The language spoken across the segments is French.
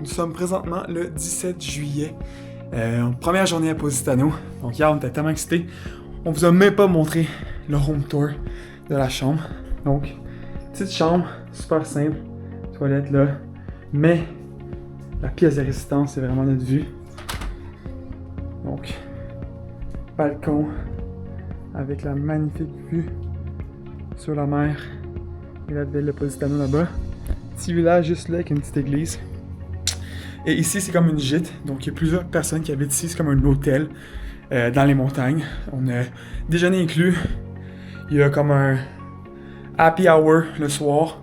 nous sommes présentement le 17 juillet. Première journée à Positano. Donc hier, on était tellement excités. On vous a même pas montré le home tour de la chambre. Donc, petite chambre, super simple. Toilette là. Mais, la pièce de résistance, c'est vraiment notre vue. Donc, balcon avec la magnifique vue sur la mer et la ville de Positano là-bas. Petit village juste là avec une petite église. Et ici, c'est comme une gîte. Donc, il y a plusieurs personnes qui habitent ici. C'est comme un hôtel dans les montagnes. On a déjeuner inclus. Il y a comme un happy hour le soir.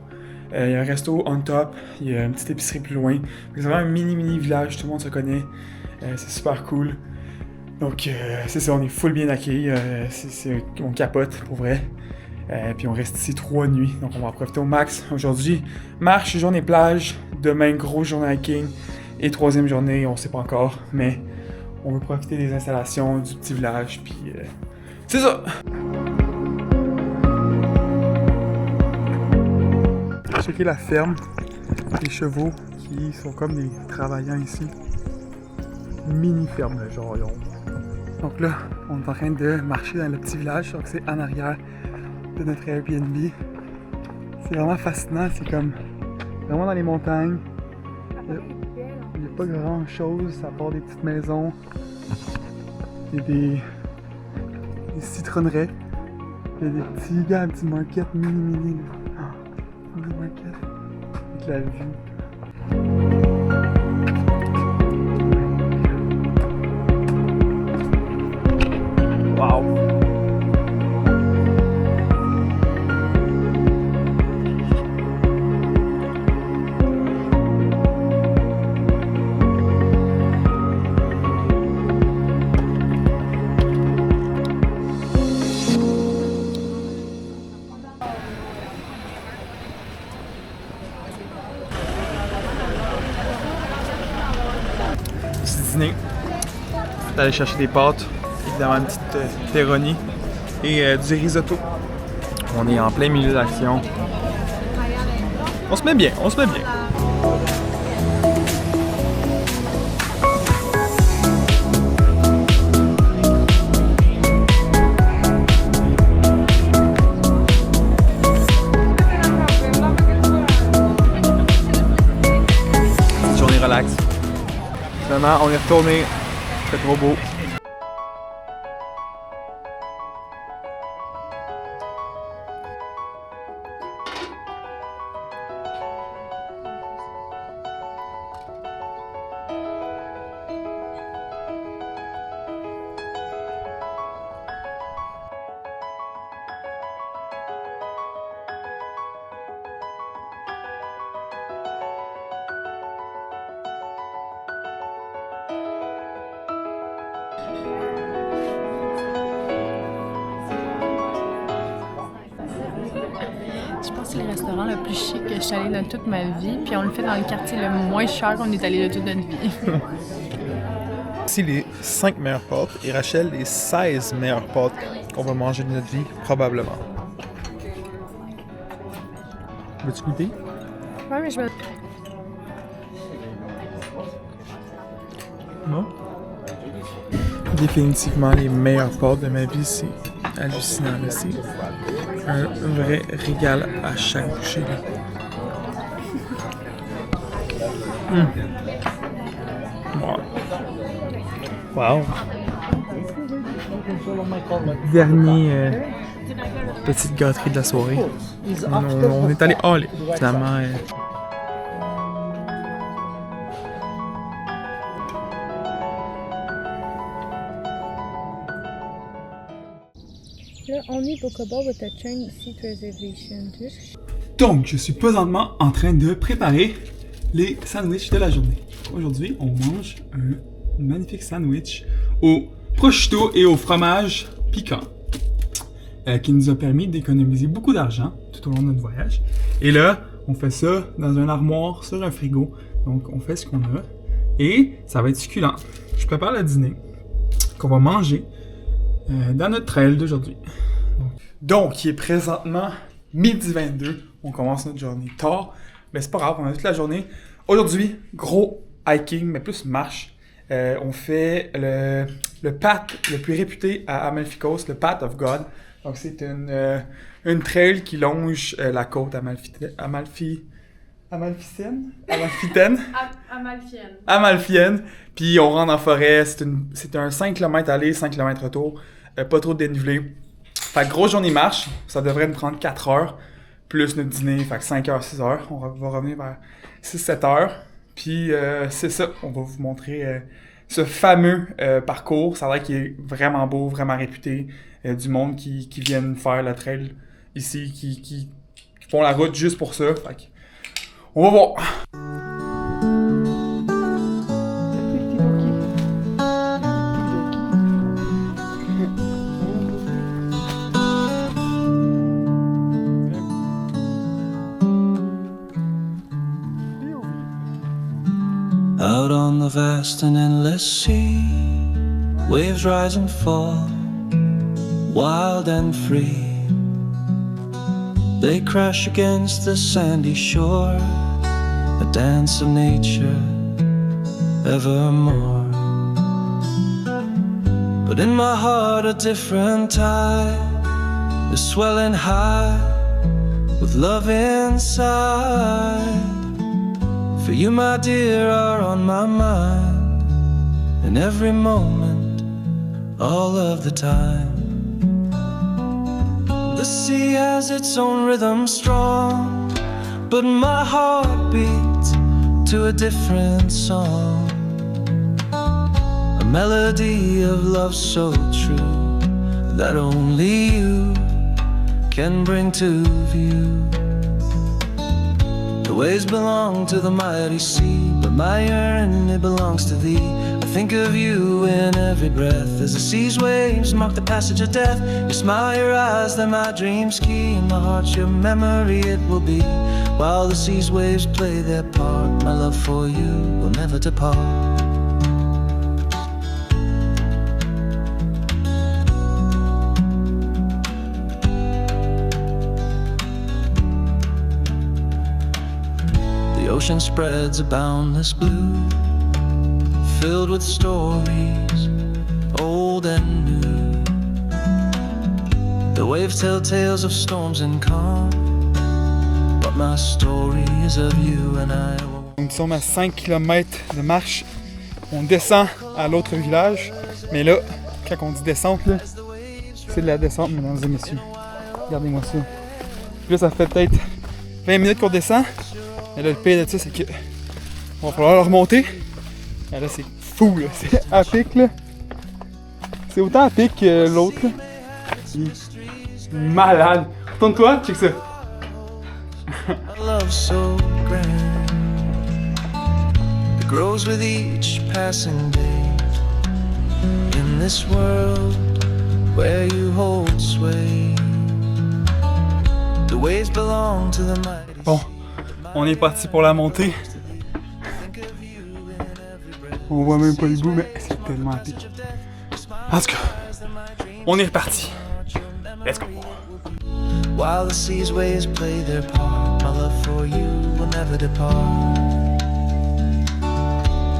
Il y a un resto on top. Il y a une petite épicerie plus loin. C'est vraiment un mini village. Tout le monde se connaît. C'est super cool. Donc, c'est ça. On est full bien accueillis. On capote pour vrai. Puis on reste ici 3 nuits, donc on va en profiter au max. Aujourd'hui, marche, journée plage. Demain, grosse journée hiking. Et 3e journée, on sait pas encore, mais on veut profiter des installations, du petit village, puis c'est ça! Checker la ferme, les chevaux qui sont comme des travaillants ici. Mini ferme, le genre. Donc là, on est en train de marcher dans le petit village, donc c'est en arrière de notre Airbnb. C'est vraiment fascinant, c'est comme vraiment dans les montagnes. Il n'y a pas grand chose à part des petites maisons. Il y a des citronneraies. Il y a des petits market mini. Mini market. Avec la vue. Wow! Petit dîner, d'aller chercher des pâtes, évidemment une petite pepperoni et du risotto. On est en plein milieu d'action. On se met bien. Journée relax. Finalement, on est retourné. C'est trop beau. Je pense que c'est le restaurant le plus chic que je suis allée dans toute ma vie, puis on le fait dans le quartier le moins cher qu'on est allé de toute notre vie. Ici, les 5 meilleures pâtes et Rachel, les 16 meilleures pâtes qu'on va manger de notre vie, probablement. Veux-tu goûter? Ouais, mais je vais... Non? Définitivement les meilleures pâtes de ma vie, c'est hallucinant. C'est un vrai régal à chaque bouchée. Wow! Dernier petite gâterie de la soirée. On est allé all in. Finalement. Là, only bookable with a train seat reservation. Donc, je suis présentement en train de préparer les sandwichs de la journée. Aujourd'hui, on mange un magnifique sandwich au prosciutto et au fromage piquant qui nous a permis d'économiser beaucoup d'argent tout au long de notre voyage. Et là, on fait ça dans un armoire sur un frigo. Donc, on fait ce qu'on a et ça va être succulent. Je prépare le dîner qu'on va manger dans notre trail d'aujourd'hui. Donc, il est présentement midi 22. On commence notre journée tard, mais c'est pas grave, on a toute la journée. Aujourd'hui, gros hiking, mais plus marche. On fait le path le plus réputé à Amalfikos, le Path of God. Donc c'est une trail qui longe la côte Amalfitaine. Amalfienne. Puis on rentre en forêt. C'est un 5 km aller, 5 km retour. Pas trop de dénivelé. Fait que grosse journée marche. Ça devrait nous prendre 4 heures. Plus notre dîner. Fait que 5 heures, 6 heures. On va revenir vers 6-7 heures. Puis c'est ça. On va vous montrer ce fameux parcours. Ça a l'air qu'il est vraiment beau, vraiment réputé. Du monde qui viennent faire la trail ici, qui font la route juste pour ça. Fait que on va voir. Out on the vast and endless sea, waves rise and fall, wild and free. They crash against the sandy shore, a dance of nature evermore. But in my heart a different tide is swelling high with love inside. For you, my dear, are on my mind in every moment, all of the time. The sea has its own rhythm strong, but my heart beats to a different song. A melody of love so true that only you can bring to view. The waves belong to the mighty sea, but my yearning, it belongs to thee. I think of you in every breath as the sea's waves mark the passage of death. You smile, your eyes, they're my dream's key. In my heart, your memory it will be. While the sea's waves play their part, my love for you will never depart. The ocean spreads a boundless blue, filled with stories, old and new. The waves tell tales of storms and calm, but my story is of you and I will... Nous sommes à 5 km de marche. On descend à l'autre village. Mais là, quand on dit descente, là, c'est de la descente, mesdames et messieurs. Regardez-moi ça. Puis là, ça fait peut-être 20 minutes qu'on descend. Et là, le pire de ça, c'est que va falloir le remonter. Et là, c'est fou, là. C'est à pic, là. C'est autant à pic que l'autre, là. Malade. Retourne-toi, check ça. Love so grand, it grows with each passing day. In this world where you hold sway, the waves belong to the mighty. Bon, on est parti pour la montée. On voit même pas le bout, mais c'est tellement épique. En tout cas, on est reparti. Let's go. While the sea's waves play their part, my love for you will never depart.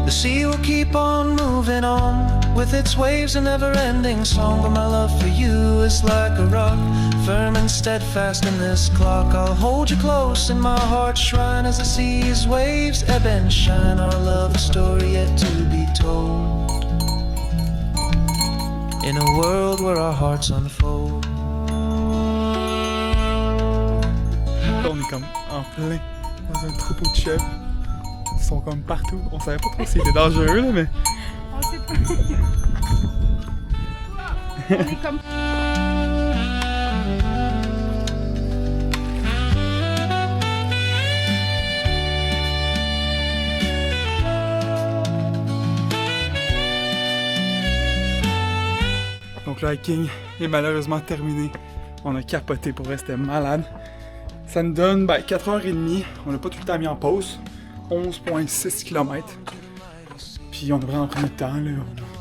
The sea will keep on moving on with its waves a never-ending song, but my love for you is like a rock, firm and steadfast in this clock. I'll hold you close in my heart's shrine as the sea's waves ebb and shine. Our love, a story yet to be told, in a world where our hearts unfold. On est comme en plein dans un troupeau de chèvres. Ils sont comme partout. On savait pas trop si c'était dangereux, là, mais... On sait pas. On est comme... Donc le hiking est malheureusement terminé. On a capoté, pour vrai, c'était malade. Ça nous donne 4h30. On n'a pas tout le temps mis en pause. 11,6 km. Puis on a vraiment pris le temps, là.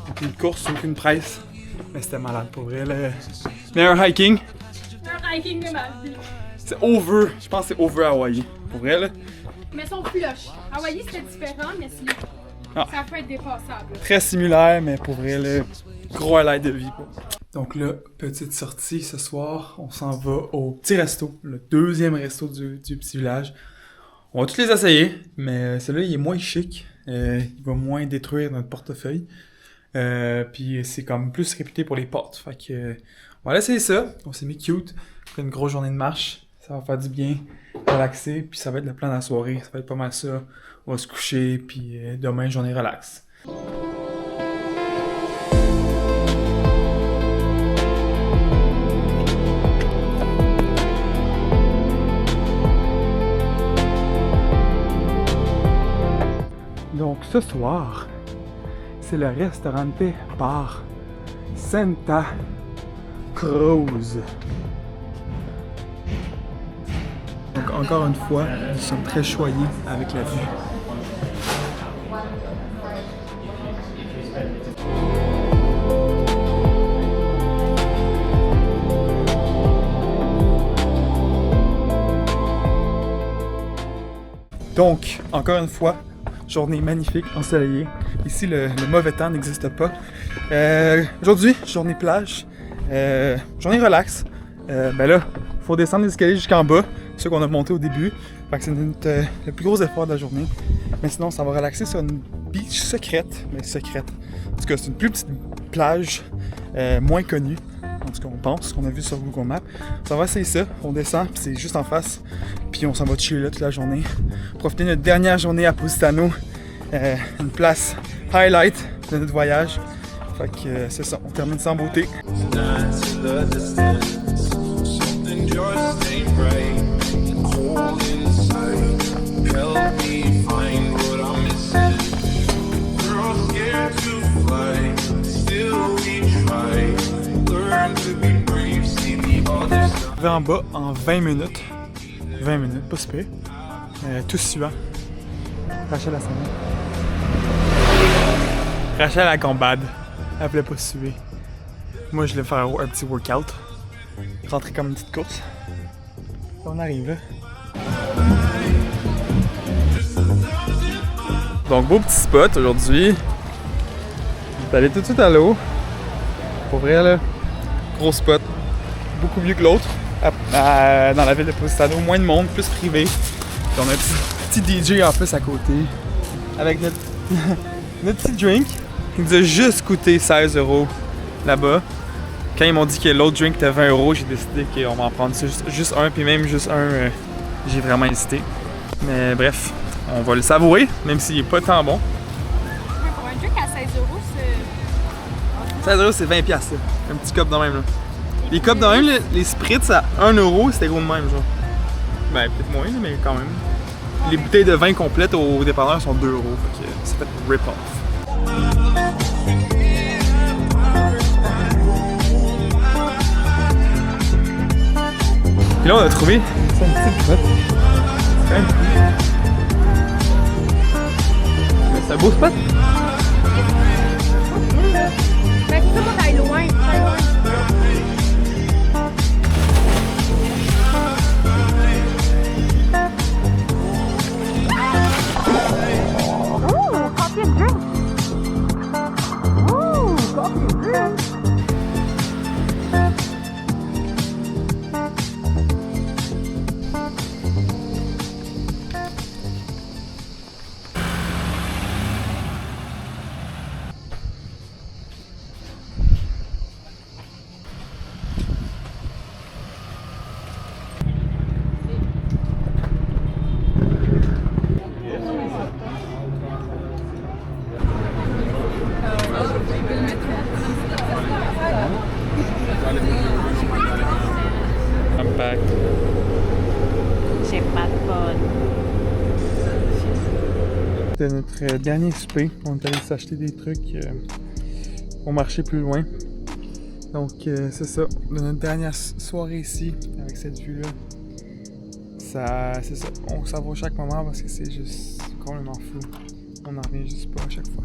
Aucune course, aucune presse. Mais c'était malade, pour vrai. Le meilleur hiking. Un hiking de ma vie. C'est over. Je pense que c'est over Hawaii. Pour vrai, là. Mais son flush. Hawaii, c'était différent, mais Ah. Ça peut être dépassable. Très similaire, mais pour vrai, le gros highlight de vie. Quoi. Donc là, petite sortie ce soir, on s'en va au petit resto, le deuxième resto du petit village. On va tous les essayer, mais celui-là, il est moins chic. Il va moins détruire notre portefeuille. Puis c'est comme plus réputé pour les pâtes. Fait que on va essayer ça. On s'est mis cute. Après une grosse journée de marche. Ça va faire du bien, relaxer. Puis ça va être le plan de la soirée. Ça va être pas mal ça. On va se coucher. Puis demain, journée relax. Donc ce soir, c'est le restaurante bar Santa Cruz. Donc encore une fois, nous sommes très choyés avec la vue. Donc, encore une fois, journée magnifique, ensoleillée. Ici, le mauvais temps n'existe pas. Aujourd'hui, journée plage, journée relax. Ben là, il faut descendre les escaliers jusqu'en bas, ceux qu'on a monté au début. Fait que c'est le plus gros effort de la journée. Mais sinon, ça va relaxer sur une beach secrète. Mais secrète. En tout cas, c'est une plus petite plage, moins connue. En tout cas, on pense, qu'on a vu sur Google Maps. Ça va essayer ça, on descend, puis c'est juste en face. Puis on s'en va chiller là toute la journée. Profiter de notre dernière journée à Positano. Une place highlight de notre voyage. Fait que c'est ça, on termine ça en beauté. On va en bas en 20 minutes. 20 minutes, pas super. Tout suivant. Rachel à sa main. Rachel à la combade. Elle voulait pas suer. Moi, je voulais faire un petit workout. Rentrer comme une petite course. On arrive là. Donc, beau petit spot aujourd'hui. Je vais aller tout de suite à l'eau. Pour vrai, là, gros spot. Beaucoup mieux que l'autre. Dans la ville de Positano, moins de monde, plus privé. Puis on a un petit DJ en plus à côté. Avec notre, notre petit drink qui nous a juste coûté 16 € là-bas. Quand ils m'ont dit que l'autre drink était 20 €, j'ai décidé qu'on va en prendre juste un, puis même juste un, j'ai vraiment hésité. Mais bref, on va le savourer, même s'il est pas tant bon. Mais pour un drink à 16 €, c'est... 16 €, c'est 20$, là. Un petit cup de même, là. Les cups de même, là, les spritz à 1 €, c'était gros de même, genre. Ben, peut-être moins, mais quand même. Les bouteilles de vin complètes au dépanneur sont 2 €, fait que ça fait rip-off. Puis là, on a trouvé ça, une petite spot. C'est quand même cool. C'est un beau spot. Mais c'est ça, moi, t'ailles loin. Coffee and drink. Ooh, coffee and drink. I'm back. J'ai pas de bonne. C'était notre dernier souper. On est allé s'acheter des trucs pour marcher plus loin. Donc c'est ça. Notre dernière soirée ici, avec cette vue-là. C'est ça. On savoure chaque moment parce que c'est juste complètement fou. On n'en revient juste pas à chaque fois.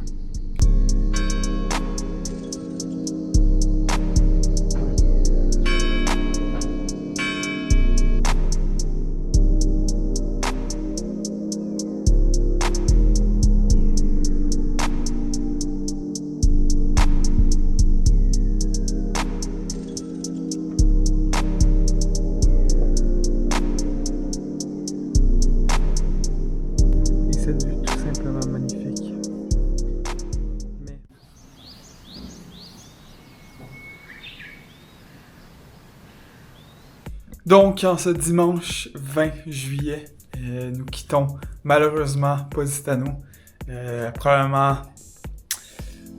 Donc, en ce dimanche 20 juillet, nous quittons malheureusement Positano. Probablement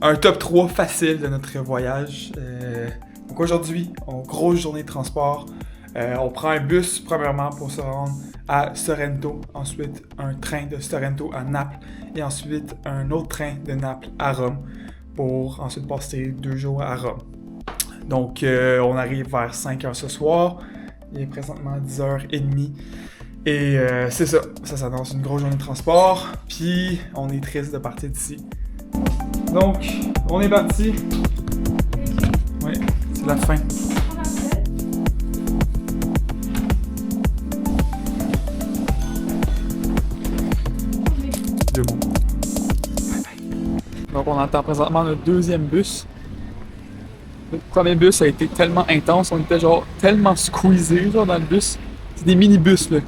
un top 3 facile de notre voyage. Donc aujourd'hui, grosse journée de transport. On prend un bus premièrement pour se rendre à Sorrento, ensuite un train de Sorrento à Naples et ensuite un autre train de Naples à Rome pour ensuite passer 2 jours à Rome. Donc on arrive vers 5h ce soir, il est présentement 10h30 et c'est ça s'annonce une grosse journée de transport, puis on est triste de partir d'ici. Donc on est parti, oui c'est la fin. Donc on attend présentement notre deuxième bus. Le premier bus a été tellement intense, on était genre tellement squeezés genre dans le bus. C'est des mini-bus là.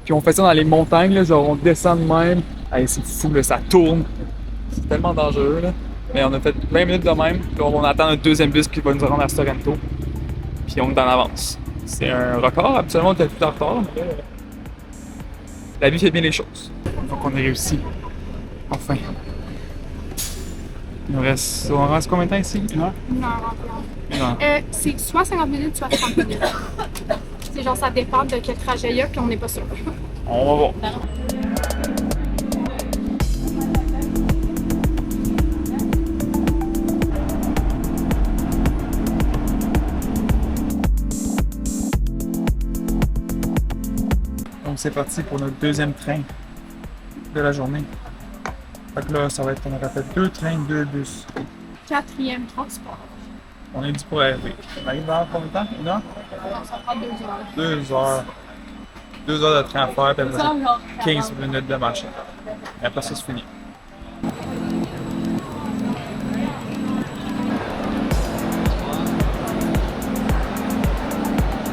Puis on fait ça dans les montagnes là, genre on descend de même. Hey, c'est fou là, ça tourne. C'est tellement dangereux là. Mais on a fait 20 minutes de même, puis on attend notre deuxième bus qui va nous rendre à Sorrento. Puis on est en avance. C'est un record, absolument on était tout en retard, mais la vie fait bien les choses. Donc on a réussi. Enfin. On reste combien de temps ici? 1 heure? 1 heure environ. C'est soit 50 minutes, soit 30 minutes. C'est genre, ça dépend de quel trajet il y a, puis on n'est pas sûr. On va voir. Donc c'est parti pour notre deuxième train de la journée. Fait que là, ça va être, on aura fait 2 trains, 2 bus. 4e transport. On est dû pour arriver. On arrive dans combien de temps? 1 heure? Non, ça prend 2 heures. 2 heures. 2 heures de train à faire, puis après ça, 15 minutes de marche. Et après ça, c'est fini.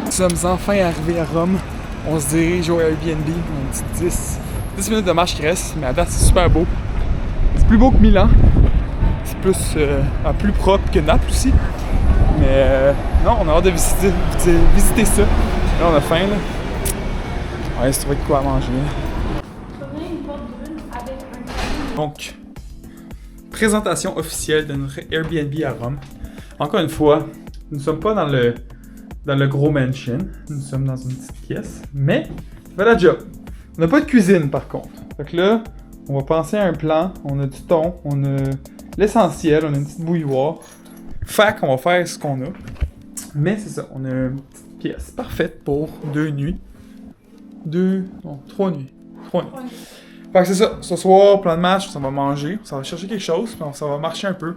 Nous sommes enfin arrivés à Rome. On se dirige au Airbnb. On dit 10 minutes de marche qui reste, mais à date, c'est super beau. C'est plus beau que Milan. C'est plus propre que Naples aussi. Mais non, on a hâte de visiter ça. Là, on a faim. Là. On va se trouver de quoi à manger. Donc, présentation officielle de notre Airbnb à Rome. Encore une fois, nous ne sommes pas dans le gros mansion. Nous sommes dans une petite pièce. Mais, ça fait la job. On n'a pas de cuisine par contre. Fait que là, on va penser à un plan. On a du thon, on a l'essentiel, on a une petite bouilloire. Fait qu'on va faire ce qu'on a. Mais c'est ça, on a une petite pièce parfaite pour 2 nuits. 3 nuits. 3 nuits. Fait que c'est ça, ce soir, plan de match, on va manger, on va chercher quelque chose, puis ça va marcher un peu.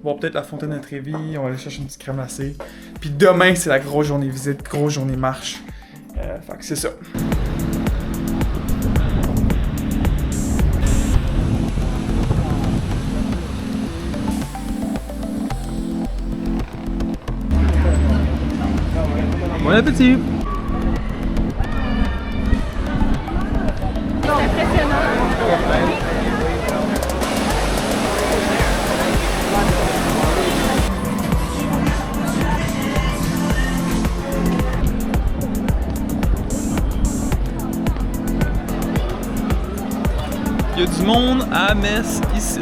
On va peut-être la Fontaine de Trévi, on va aller chercher une petite crème glacée. Puis demain, c'est la grosse journée visite, grosse journée marche. Fait que c'est ça. Bon appétit! C'est impressionnant. Il y a du monde à Metz ici.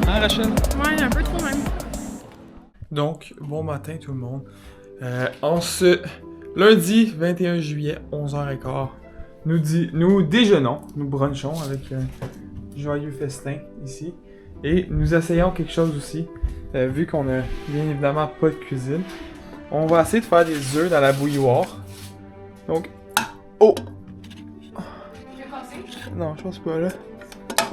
Hein, Rachel? Ouais, un peu trop même. Donc, bon matin tout le monde. En ce lundi 21 juillet, 11h15, nous déjeunons, nous brunchons avec un joyeux festin ici. Et nous essayons quelque chose aussi, vu qu'on a bien évidemment pas de cuisine. On va essayer de faire des œufs dans la bouilloire. Donc, oh! Non, je pense pas là.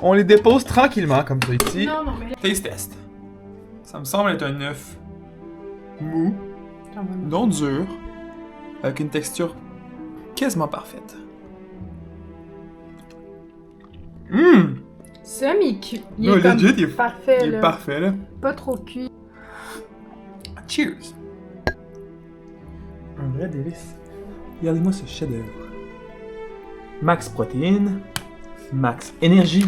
On les dépose tranquillement comme ça ici. Non, mais... Taste test. Ça me semble être un œuf mou, non dur, avec une texture quasiment parfaite. Semi-cuit. Il Non, est comme legit, parfait, il là. est parfait là. Pas trop cuit. Cheers! Un vrai délice. Regardez-moi ce chef-d'œuvre. Max protéines, max énergie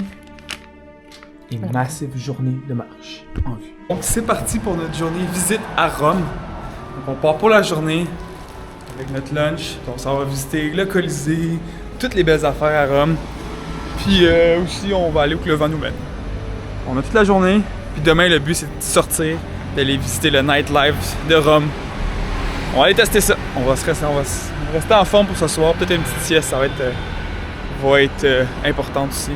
et massive journée de marche en vue. Donc c'est parti pour notre journée visite à Rome. Donc on part pour la journée. avec notre lunch. Donc, on va visiter le Colisée, toutes les belles affaires à Rome. Puis aussi, on va aller où que le vent nous mène. On a toute la journée. Puis demain, le but, c'est de sortir, d'aller visiter le nightlife de Rome. On va aller tester ça. On va rester en forme pour ce soir. Peut-être une petite sieste, ça va être importante aussi.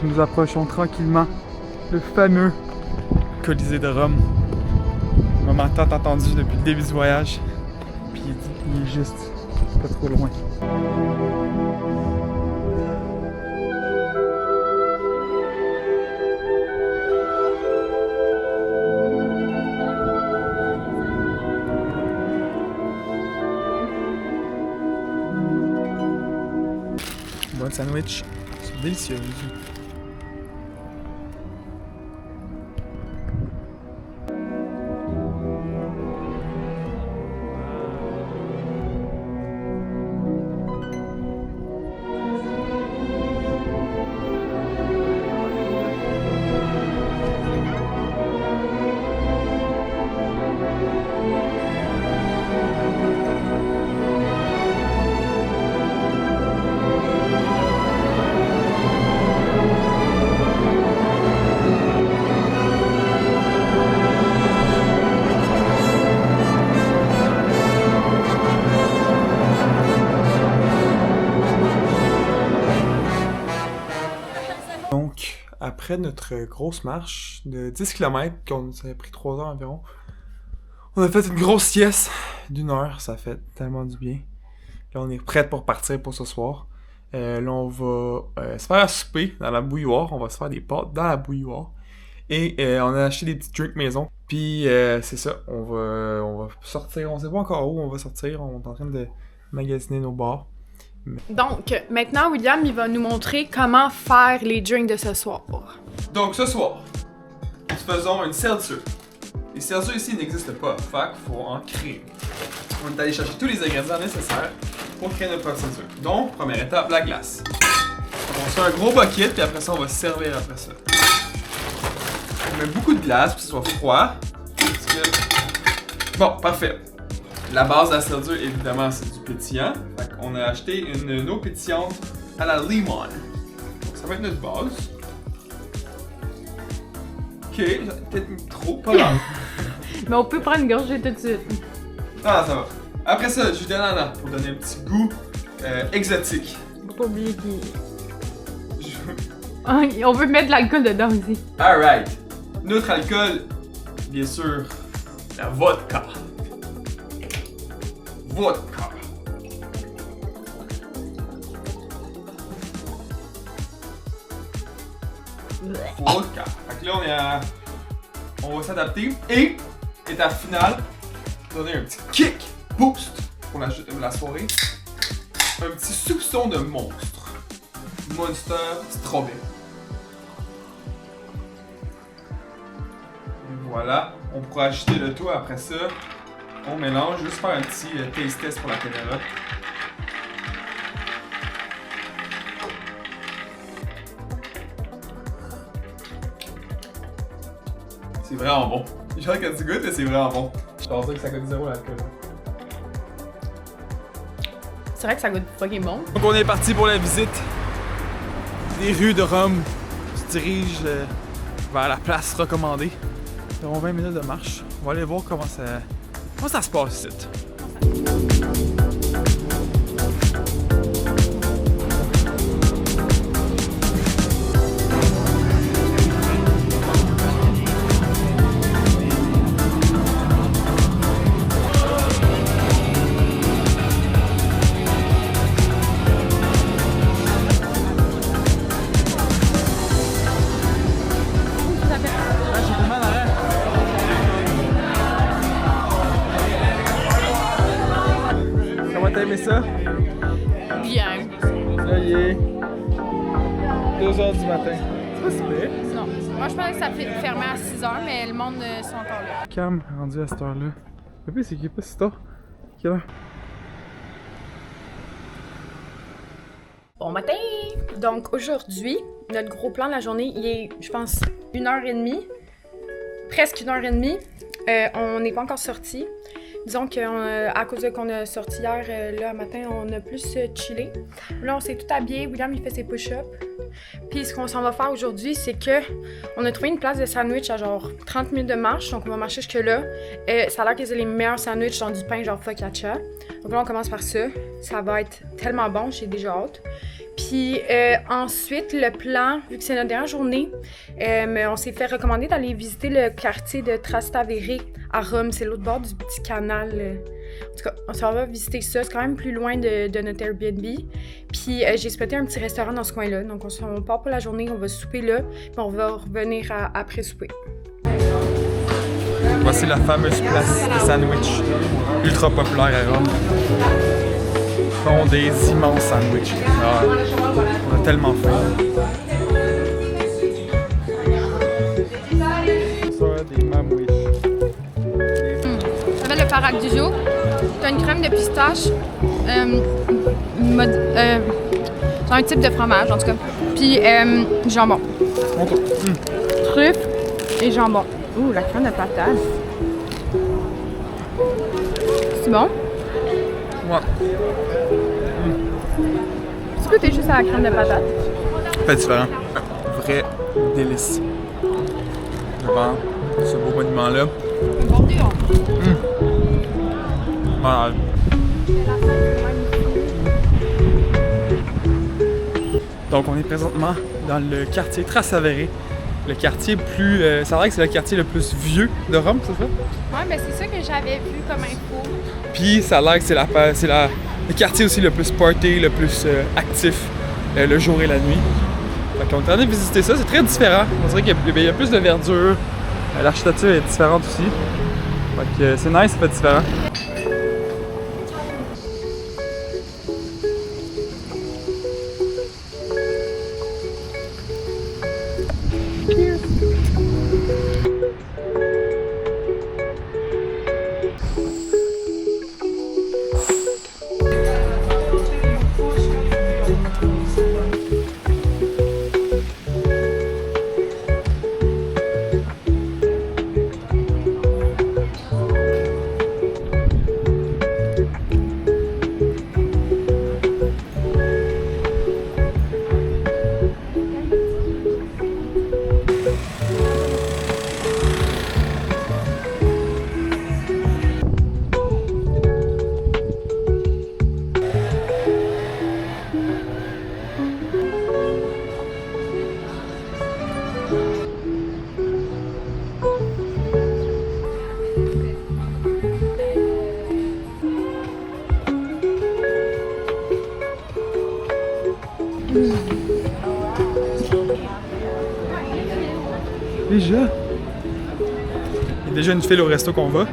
Nous approchons tranquillement le fameux Colisée de Rome. Un moment tant attendu depuis le début du voyage. Puis il est juste pas trop loin. Bon sandwich, c'est délicieux. Donc, après notre grosse marche de 10 km, ça a pris 3 heures environ, on a fait une grosse sieste d'1 heure, ça fait tellement du bien. Là, on est prêt pour partir pour ce soir. Là, on va se faire à souper dans la bouilloire, on va se faire des pâtes dans la bouilloire. Et on a acheté des petits drinks maison. Puis, c'est ça, on va sortir, on sait pas encore où on va sortir, on est en train de magasiner nos bars. Donc, maintenant, William, il va nous montrer comment faire les drinks de ce soir. Donc, ce soir, nous faisons une seltzer. Les seltzers ici n'existent pas, fait qu'il faut en créer. On est allé chercher tous les ingrédients nécessaires pour créer notre propre seltzer. Donc, première étape, la glace. On se fait un gros bucket, puis après ça, on va se servir après ça. On met beaucoup de glace pour que ce soit froid. Bon, parfait. La base de la seltzer, évidemment, c'est du pétillant. Fait qu'on a acheté une eau pétillante à la lemon. Donc, ça va être notre base. Ok, peut-être mis trop, pas mal. Mais on peut prendre une gorgée tout de suite. Ah, ça va. Après ça, jus d'ananas pour donner un petit goût exotique. Faut pas oublier qu'il... On veut mettre de l'alcool dedans aussi. Alright. Notre alcool, bien sûr, la vodka. Vodka. Vodka. Fait que là, on va s'adapter. Et, étape finale, donner un petit kick boost pour la soirée. Un petit soupçon de monstre. Monster Strawberry. Voilà. On pourra ajouter le tout après ça. On mélange, juste faire un petit taste test pour la caméra. C'est vraiment bon. J'ai hâte que tu goûtes, mais c'est vraiment bon. Je pense que ça goûte zéro l'alcool. C'est vrai que ça goûte fucking bon. Donc on est parti pour la visite des rues de Rome. On se dirige vers la place recommandée. Environ 20 minutes de marche. On va aller voir comment ça se passe ici. T'as aimé ça? Bien. Là, il est 2h du matin. C'est pas si pire. Non. Moi, je pensais que ça fermait à 6h, mais le monde sont encore là. Cam, rendu à cette heure-là. Le pire, c'est qu'il est pas si tard. Quelle heure? Bon matin! Donc aujourd'hui, notre gros plan de la journée, il est, je pense, 1h30. Presque 1h30. On n'est pas encore sorti. Disons qu'à cause de qu'on a sorti hier, là, matin, on a plus chillé. Là, on s'est tout habillé. William, il fait ses push-ups. Puis ce qu'on s'en va faire aujourd'hui, c'est que on a trouvé une place de sandwich à genre 30 minutes de marche. Donc on va marcher jusque là. Ça a l'air qu'ils ont les meilleurs sandwichs, genre du pain, genre focaccia. Donc là, on commence par ça. Ça va être tellement bon, j'ai déjà hâte. Puis ensuite, le plan, vu que c'est notre dernière journée, on s'est fait recommander d'aller visiter le quartier de Trastevere à Rome. C'est l'autre bord du petit canal. En tout cas, on s'en va visiter ça. C'est quand même plus loin de notre Airbnb. Puis j'ai spoté un petit restaurant dans ce coin-là. Donc on part pour la journée, on va souper là, puis on va revenir après souper. Voici la fameuse place de sandwich ultra populaire à Rome. Ils font des immenses sandwichs. Ah, on a tellement faim. Ça, des mamouilles. Ça s'appelle le Paracdujo. T'as une crème de pistache, c'est un type de fromage en tout cas. Puis jambon. Truffe et jambon. Ouh, la crème de patate. C'est bon? Ouais. Tu peux goûter juste à la crème de patate? Pas différent. Vrai délice. Devant ce beau monument-là. Bon Dieu! Malade. Donc on est présentement dans le quartier Trastevere. Le quartier plus... ça a l'air que c'est le quartier le plus vieux de Rome, c'est ça? Ouais, mais c'est ça que j'avais vu comme info. Puis ça a l'air que c'est le quartier aussi le plus party, le plus actif le jour et la nuit. Fait qu'on est en train de visiter ça, c'est très différent. On dirait qu'il y a plus de verdure. L'architecture est différente aussi. Fait que c'est nice, ça fait différent. Déjà? Il y a déjà une file au resto qu'on va.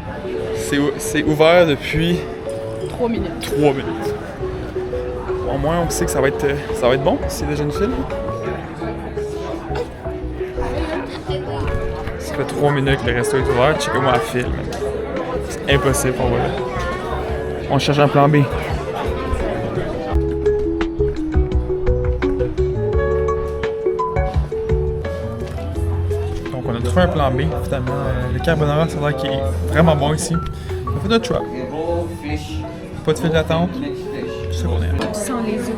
C'est ouvert depuis 3 minutes. 3 minutes. Au moins, on sait que ça va être bon s'il y a déjà une file. Ça fait 3 minutes que le resto est ouvert. Checkez-moi la file. C'est impossible pour moi. On cherche un plan B. Donc on a trouvé un plan B, finalement. Le carbonara, ça a l'air qu'il est vraiment bon ici. On a fait notre choix. Pas de file d'attente. C'est ça qu'on aime. Sans les œufs.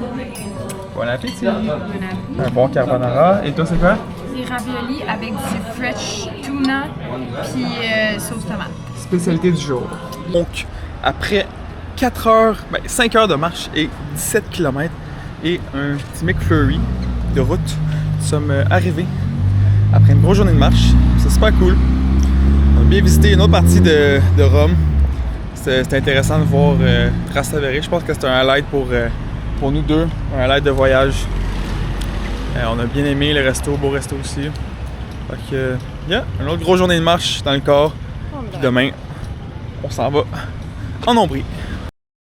Bon appétit! Un bon carbonara. Et toi, c'est quoi? Des raviolis avec du fresh tuna puis sauce tomate. Spécialité du jour. Donc, après 5 heures de marche et 17 km et un petit McFlurry de route, nous sommes arrivés après une grosse journée de marche. C'est super cool. On a bien visité une autre partie de Rome. C'était intéressant de voir Trastevere. Je pense que c'était un highlight pour nous deux, un highlight de voyage. On a bien aimé le resto, beau resto aussi. Fait que, une autre grosse journée de marche dans le corps. Puis demain, on s'en va en Ombrie.